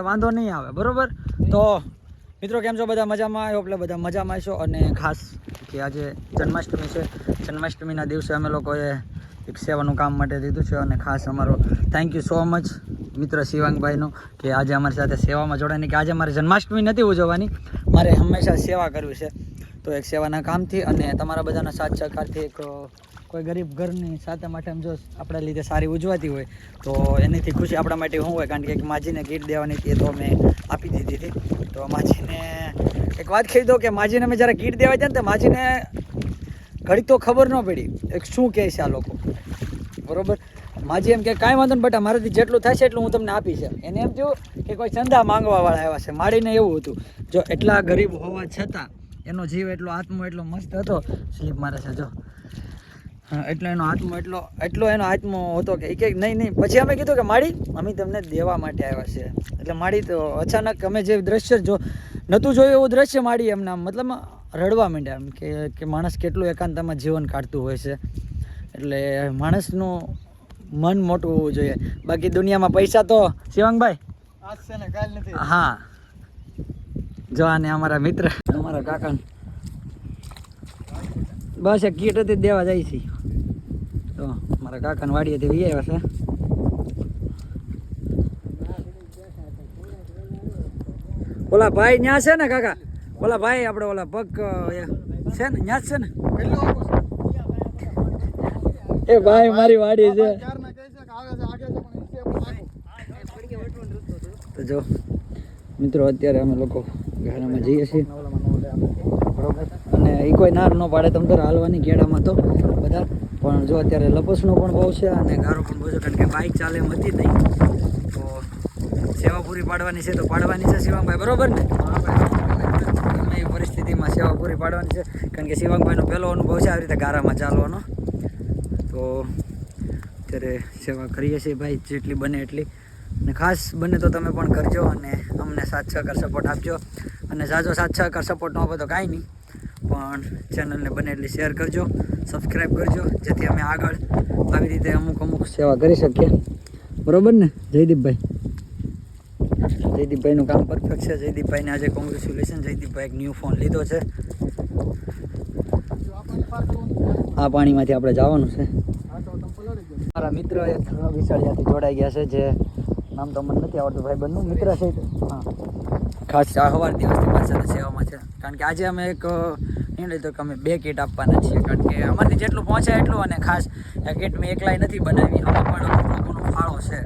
વાંધો નહીં આવે, બરોબર? તો મિત્રો કેમ છો બધા? મજામાં આવ્યો? એટલે બધા મજામાં છો. અને ખાસ કે આજે જન્માષ્ટમી છે. જન્માષ્ટમીના દિવસે અમે લોકોએ એક સેવાનું કામ માટે દીધું છે અને ખાસ અમારો થેન્ક યુ સો મચ મિત્ર શિવાંગભાઈનો કે આજે અમારી સાથે સેવામાં જોડાઈને, કે આજે મારે જન્માષ્ટમી નથી ઉજવવાની, મારે હંમેશા સેવા કરવી છે. તો એક સેવાના કામથી અને તમારા બધાના સાથ સહકારથી એક કોઈ ગરીબ ઘરની સાથે માટે જો આપણા લીધે સારી ઉજવાતી હોય તો એનીથી ખુશી આપણા માટે શું હોય? કારણ કે એક માજીને કીટ દેવાની હતી તો મેં આપી દીધી હતી. તો માજીને એક વાત કહી દો કે માજીને મેં જ્યારે કીટ દેવા જાય ને તો માજીને ઘડી તો ખબર ન પડી એક શું કહે છે આ લોકો, બરાબર? માજી એમ કે કાંઈ વાંધો ને બટા, મારાથી જેટલું થશે એટલું હું તમને આપીશ. એને એમ થયું કે કોઈ ચંદા માંગવાવાળા આવ્યા છે. માડીને એવું હતું, જો એટલા ગરીબ હોવા છતાં એનો જીવ એટલો આત્મો એટલો મસ્ત હતો. સ્લીપ મારે છે જો, હા, એટલો એનો આત્મો એટલો એનો આત્મો હતો કે નહીં. પછી અમે કીધું કે માડી અમે તમને દેવા માટે આવ્યા છે. એટલે માડી તો અચાનક અમે જે દ્રશ્ય જો નહોતું જોયું એવું દ્રશ્ય માડી એમના મતલબ રડવા માંડ્યા એમ કે માણસ કેટલું એકાંતમાં જીવન કાઢતું હોય છે. એટલે માણસનું મન મોટું હોવું જોઈએ. બાકી દુનિયામાં પૈસા તો શિવાંગભાઈ આજ છે ને કાલ નથી. હા, જો આને અમારા મિત્ર અમારા કાકા બસ એક કીટ હતી દેવા જાય છે. તો મારા કાકાને વાડીએથી વી આવ્યા છે. ઓલા ભાઈ ન્યા છે ને કાકા? ઓલા ભાઈ આપણે ઓલા પગ છે ને ન્યા જ છે ને? એ ભાઈ મારી વાડી છે. તો જો મિત્રો અત્યારે અમે લોકો ગાડામાં જઈએ છીએ, બરોબર? અને એ કોઈ નાર ન પાડે તમ તારે હાલવાની કેડામાં તો બધા, પણ જો અત્યારે લપસનો પણ બહુ છે અને ગારો પણ બહુ છે. કારણ કે બાઇક ચાલે એમ હતી નહીં. તો સેવા પૂરી પાડવાની છે તો પાડવાની છે શિવાંગભાઈ, બરોબર ને? ગમે એ પરિસ્થિતિમાં સેવા પૂરી પાડવાની છે. કારણ કે શિવાંગભાઈનો પહેલો અનુભવ છે આવી રીતે ગારામાં ચાલવાનો. તો અત્યારે સેવા કરીએ છીએ ભાઈ, જેટલી બને એટલી. અને ખાસ બને તો તમે પણ કરજો અને અમને સાથ સહકાર સપોર્ટ આપજો. અને જાજો સાથ સહકાર સપોર્ટ ન આપો તો કાંઈ નહીં, પણ ચેનલને બને એટલી શેર કરજો, સબસ્ક્રાઈબ કરજો, જેથી અમે આગળ આવી રીતે અમુક સેવા કરી શકીએ, બરોબર ને? જયદીપભાઈનું કામ પરફેક્ટ છે. જયદીપભાઈને આજે કોંગ્રેચ્યુલેશન. જયદીપભાઈ એક ન્યૂ ફોન લીધો છે. આ પાણીમાંથી આપણે જવાનું છે. મારા મિત્ર એક વિશાળિયાથી જોડાઈ ગયા છે, જે નામ તો મને નથી આવડતું, ભાઈ બંધનું મિત્ર છે. હા, ખાસ સવાર દિવસથી મારી સાથે સેવામાં છે. કારણ કે આજે અમે એક નિર્ણય લીધો કે અમે 2 કીટ આપવાના છીએ. કારણ કે અમારથી જેટલું પહોંચાય એટલું, અને ખાસ આ કીટ મેં એકલાય નથી બનાવી, આમાં પણ લોકોનો ફાળો છે,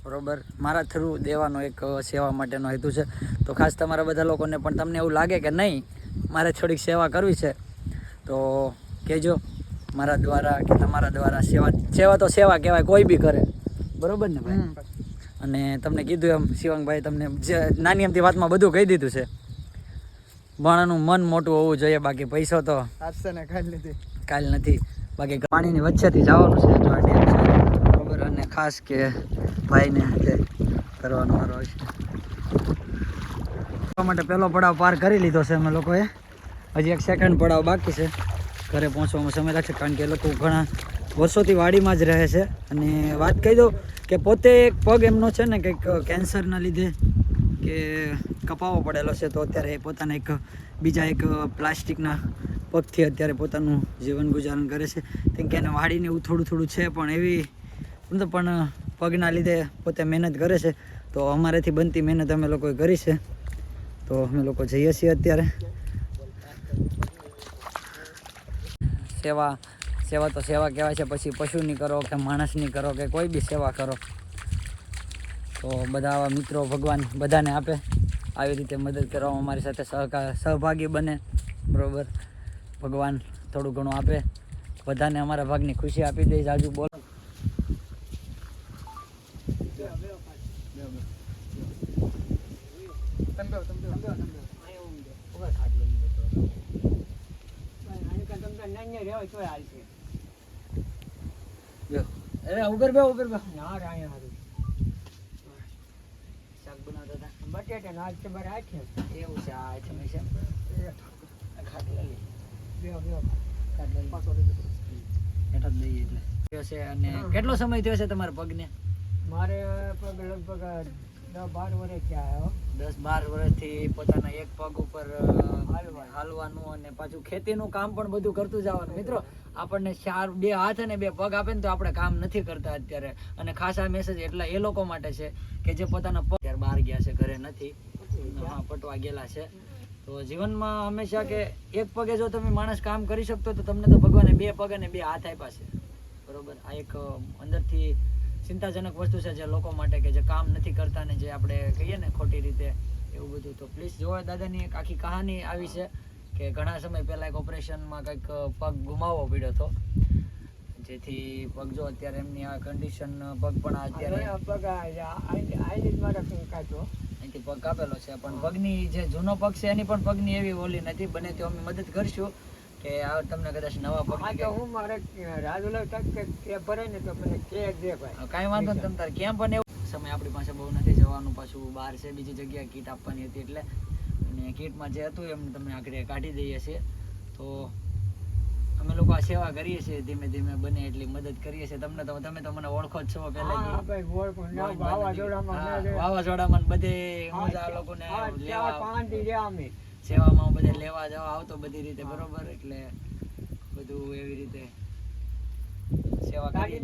બરોબર? મારા થ્રુ દેવાનો એક સેવા માટેનો હેતુ છે. તો ખાસ તમારા બધા લોકોને પણ તમને એવું લાગે કે નહીં મારે થોડીક સેવા કરવી છે તો કહેજો. મારા દ્વારા કે તમારા દ્વારા સેવા તો સેવા કહેવાય, કોઈ બી કરે, બરોબર ને ભાઈ? અને તમને કીધું એમ શિવાંગભાઈ તમને જે નાની અમથી વાતમાં બધું કહી દીધું છે. માણસનું મન મોટું હોવું જોઈએ, બાકી પૈસો તો આજશે ને કાલ નથી. બાકી પાણીની વચ્ચેથી જવાનું છે, જો આ ડેમ છે, બરોબર? અને ખાસ કે ભાઈને જે કરવાનો મારો છે માટે પહેલો પડાવ પાર કરી લીધો છે અમે લોકોએ. હજી એક સેકન્ડ પડાવ બાકી છે. ઘરે પહોંચવામાં સમય લાગશે, કારણ કે એ લોકો ઘણા વર્ષોથી વાડીમાં જ રહે છે. અને વાત કહી દઉં કે પોતે એક પગ એમનો છે ને કંઈક કેન્સરના લીધે કે કપાવો પડેલો છે. તો અત્યારે એ પોતાના એક બીજા એક પ્લાસ્ટિકના પગથી અત્યારે પોતાનું જીવન ગુજારણ કરે છે. કેમ કે એને વાડીને એવું થોડું છે, પણ એવી પણ પગના લીધે પોતે મહેનત કરે છે. તો અમારેથી બનતી મહેનત અમે લોકોએ કરી છે. તો અમે લોકો જઈએ છીએ અત્યારે. સેવા તો સેવા કહેવાય છે. પછી પશુની કરો કે માણસની કરો કે કોઈ બી સેવા કરો તો બધા આવા મિત્રો ભગવાન બધાને આપે. આવી રીતે મદદ કરવામાં અમારી સાથે સહભાગી બને, બરાબર? ભગવાન થોડું ઘણું આપે, બધાને અમારા ભાગની ખુશી આપી દે. આજુ બોલો ઉભર બે શાક બનાવતા હતા, બટેટા ના આજ ખબર રાખે એવું છે. આ તમે છે અને કેટલો સમય થયો છે તમારા પગને? મારે પગ લગભગ 10-12 વર્ષથી પોતાના એક પગ ઉપર હાલવાનું અને પાછું ખેતીનું કામ પણ બધું કરતું જવાનું. મિત્રો આપણને 2 હાથ અને 2 પગ આપે ને તો આપણે કામ નથી કરતા અત્યારે. અને ખાસ આ મેસેજ એટલા એ લોકો માટે છે કે જે પોતાના પગ બહાર ગયા છે, ઘરે નથી, પટવા ગયેલા છે. તો જીવનમાં હંમેશા કે એક પગે જો તમે માણસ કામ કરી શકતો તો તમને તો ભગવાને 2 પગ અને 2 હાથ આપ્યા છે. બરોબર, આ એક અંદરથી ચિંતાજનક વસ્તુ છે જે લોકો માટે કે જે કામ નથી કરતા ને જે આપણે કહીએ ને ખોટી રીતે એવું બધું. તો પ્લીઝ જોવો, દાદાની એક આખી કહાની આવી છે કે ઘણા સમય પહેલા એક ઓપરેશનમાં કંઈક પગ ગુમાવવો પડ્યો હતો, જેથી પગ જો અત્યારે એમની આ કન્ડિશન, પગ પણ અત્યારે અહીંથી પગ કાપેલો છે. પણ પગની જે જૂનો પગ છે એની પણ પગની એવી ઓલી નથી. બને તો અમે મદદ કરશું કે આ તમને કદાચ નવા પગ હું મારે કાંઈ વાંધો નહીં. તમે તારે ક્યાં પણ એવું સમય આપણી પાસે બહુ નથી, જવાનું પાછું બહાર છે, બીજી જગ્યાએ કીટ આપવાની હતી એટલે, અને કીટમાં જે હતું એમ તમે આગળ કાઢી દઈએ છીએ. તો અમે લોકો આ સેવા કરીએ છીએ, ધીમે ધીમે બને એટલી મદદ કરીએ છીએ. તમે તો મને ઓળખો જ છો પહેલા, વાવાઝોડામાં બધે હું આ લોકોને સેવામાં બધે લેવા જવા આવતો બધી રીતે. બરોબર, એટલે બધું એવી રીતે સેવા કરી.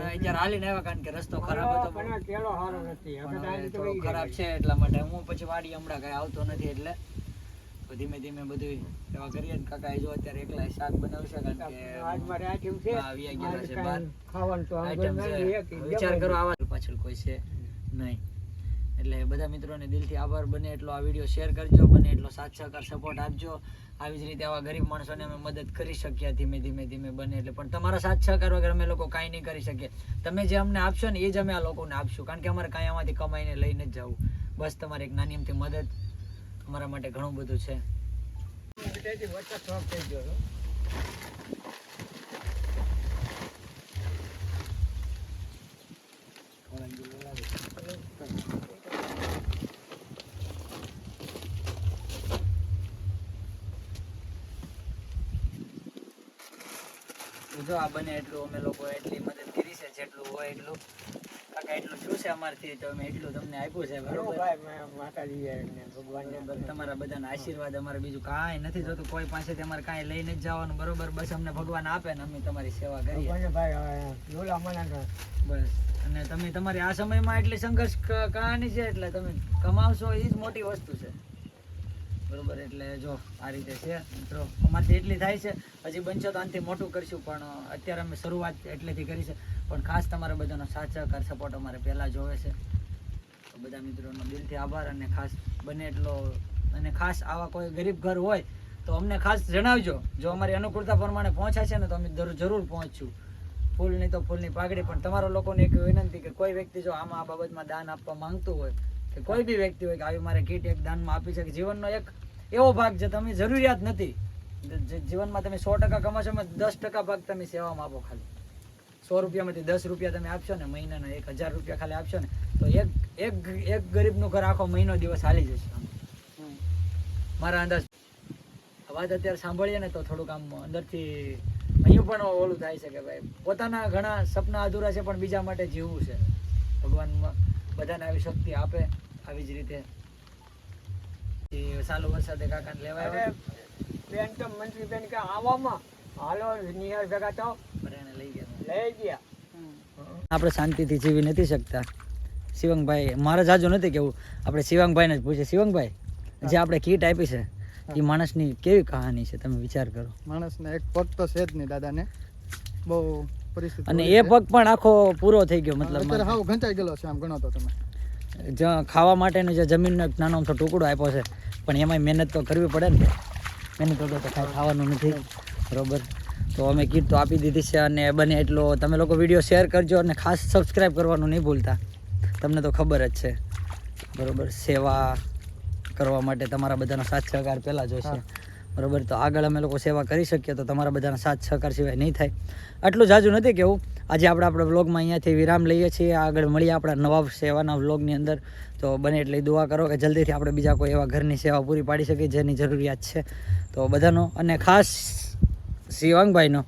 અત્યારે હાલીને આવ્યા કારણ કે રસ્તો ખરાબ હતો, થોડો ખરાબ છે એટલા માટે. હું પછી વાડી હમણાં કઈ આવતો નથી એટલે ધીમે ધીમે બધું સેવા કરીએ. કાકા જો અત્યારે એકલા શાક બનાવશે કારણ કે આવી ગયેલા છે બહાર. વિચાર કરો આવા પાછળ કોઈ છે નહીં. એટલે બધા મિત્રોને દિલથી આભાર. બને એટલો આ વિડીયો શેર કરજો, બને એટલો સાથ સહકાર સપોર્ટ આપજો. આવી જ રીતે આવા ગરીબ માણસોને અમે મદદ કરી શકીએ ધીમે ધીમે બને એટલે. પણ તમારા સાથ સહકાર વગર અમે લોકો કાંઈ નહીં કરી શકીએ. તમે જે અમને આપશો ને એ જ અમે આ લોકોને આપશું, કારણ કે અમારે કાંઈ આમાંથી કમાઈને લઈને જ જવું. બસ તમારે એક નાની અમથી મદદ અમારા માટે ઘણું બધું છે. જો આ બને એટલું અમે લોકો એટલી મદદ કરી છે, જેટલું હોય એટલું. કાકા એટલું શું છે અમારથી, તો અમે એટલું તમને આપ્યું છે. બરોબર, તમારા બધાના આશીર્વાદ અમારે બીજું કાંઈ નથી જોતું કોઈ પાસેથી. અમારે કાંઈ લઈને જ જવાનું. બરોબર, બસ અમને ભગવાન આપે ને અમે તમારી સેવા કરીએ. બસ, અને તમે તમારી આ સમયમાં એટલી સંઘર્ષ કહાની છે એટલે તમે કમાવશો એ જ મોટી વસ્તુ છે. બરોબર, એટલે જો આ રીતે છે મિત્રો, અમારથી એટલી થાય છે. હજી બનશે તો આનાથી મોટું કરશું, પણ અત્યારે અમે શરૂઆત એટલેથી કરી છે. પણ ખાસ તમારા બધાનો સાથ સહકાર સપોર્ટ અમારે પહેલાં જોવે છે. તો બધા મિત્રોનો દિલથી આભાર. અને ખાસ બને એટલો, અને ખાસ આવા કોઈ ગરીબ ઘર હોય તો અમને ખાસ જણાવજો. જો અમારી અનુકૂળતા પ્રમાણે પહોંચાય છે ને તો અમે જરૂર પહોંચશું. ફૂલ નહીં તો ફૂલની પાઘડી. પણ તમારા લોકોને એક વિનંતી કે કોઈ વ્યક્તિ જો આમાં આ બાબતમાં દાન આપવા માંગતું હોય, કે કોઈ બી વ્યક્તિ હોય કે આવી મારે કીટ એક દાનમાં આપી છે, કે જીવનનો એક એવો ભાગ જે તમે જરૂરિયાત નથી, જીવનમાં તમે 100% કમાશો, 10% ભાગ તમે સેવામાં આપો. ખાલી 100 રૂપિયામાંથી 10 રૂપિયા તમે આપશો ને, મહિનાના 1000 રૂપિયા ખાલી આપશો ને, તો એક ગરીબનું ઘર આખો મહિનો દિવસ હાલી જશે. મારા અંદાજ વાત અત્યારે સાંભળીએ ને તો થોડુંક આમ અંદરથી અહીં પણ ઓલું થાય છે કે ભાઈ પોતાના ઘણા સપના અધૂરા છે પણ બીજા માટે જીવવું છે. ભગવાન બધાને આવી શક્તિ આપે. આવી જ રીતે ચાલુ વરસાદે કાકાને લેવા બેન તો મંત્રી બેન કે આવવામાં હાલો નિયર ભેગા તો લઈ ગયા. આપણે શાંતિથી જીવી નથી શકતા. શિવંગભાઈ, મારે જાજુ નથી કેવું, આપણે શિવંગભાઈને જ પૂછે. શિવંગભાઈ, જે આપણે કીટ આપી છે એ માણસની કેવી કહાની છે, તમે વિચાર કરો. માણસને એક પગ તો છે જ નહીં દાદાને, બહુ પરિસ્થિતિ, અને એ પગ પણ આખો પૂરો થઈ ગયો. મતલબ અત્યારે હાવ ઘંટાઈ ગયેલો છે આમ ગણો તો તમે. ખાવા માટેનો જે જમીનનો એક નાનો અમથો ટુકડો આપ્યો છે, પણ એમાંય મહેનત તો કરવી પડે ને. મહેનત વગર તો કાંઈ ખાવાનું નથી. બરોબર, તો અમે કીટ તો આપી દીધી છે. અને બને એટલો તમે લોકો વિડીયો શેર કરજો, અને ખાસ સબસ્ક્રાઈબ કરવાનું નહીં ભૂલતા. તમને તો ખબર જ છે. બરોબર, સેવા કરવા માટે તમારા બધાનો સાથ સહકાર પહેલાં જોઈશે. બરોબર, તો આગળ અમે લોકો સેવા કરી શકીએ તો તમારા બધાના સાથ સહકાર સિવાય નહીં થાય. આટલું જાજુ નથી કેવું. આજે આપણા વ્લોગમાં અહીંયાથી વિરામ લઈએ છીએ. આગળ મળીએ આપણા નવા સેવાના વ્લોગની અંદર. તો બને એટલી દુઆ કરો કે જલ્દીથી આપણે બીજા કોઈ એવા ઘરની સેવા પૂરી પાડી શકીએ જેની જરૂરિયાત છે. તો બધાનો, અને ખાસ શિવાંગભાઈનો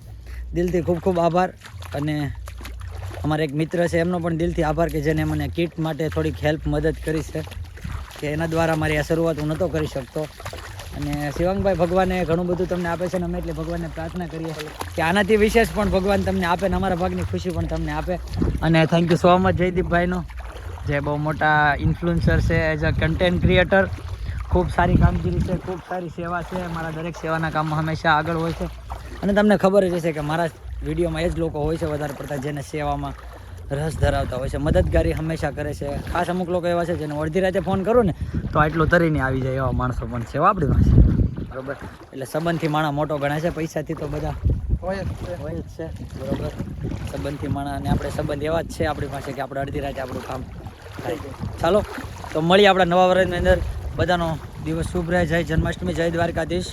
દિલથી ખૂબ ખૂબ આભાર. અને અમારા એક મિત્ર છે એમનો પણ દિલથી આભાર કે જેને મને કિટ માટે થોડીક હેલ્પ મદદ કરી છે કે એના દ્વારા મારી આ શરૂઆત હું નહોતો કરી શકતો. અને શિવાંગભાઈ ભગવાને ઘણું બધું તમને આપે છે ને અમે એટલે ભગવાનને પ્રાર્થના કરીએ કે આનાથી વિશેષ પણ ભગવાન તમને આપે ને અમારા ભાગની ખુશી પણ તમને આપે. અને થેન્ક યુ સો મચ જયદીપભાઈનો, જે બહુ મોટા ઇન્ફ્લુએન્સર છે એઝ અ કન્ટેન્ટ ક્રિએટર. ખૂબ સારી કામગીરી છે, ખૂબ સારી સેવા છે, મારા દરેક સેવાના કામમાં હંમેશા આગળ હોય છે. અને તમને ખબર જ હશે કે મારા વિડીયોમાં એ જ લોકો હોય છે વધારે પડતા જેને સેવામાં રસ ધરાવતા હોય છે, મદદગારી હંમેશા કરે છે. ખાસ અમુક લોકો એવા છે જેને અડધી રાતે ફોન કરું ને તો આટલું તરીને આવી જાય એવા માણસો પણ છે આપણી પાસે, બરાબર. એટલે સંબંધથી માણસ મોટો ગણાય છે, પૈસાથી તો બધા હોય જ છે. હોય જ છે, બરાબર. સંબંધથી માણસ, અને આપણે સંબંધ એવા જ છે આપણી પાસે કે આપણે અડધી રાતે આપણું કામ થાય. ચાલો તો મળીએ આપણા નવા વર્ષની અંદર. બધાનો દિવસ શુભ રહે. જય જન્માષ્ટમી, જય દ્વારકાધીશ.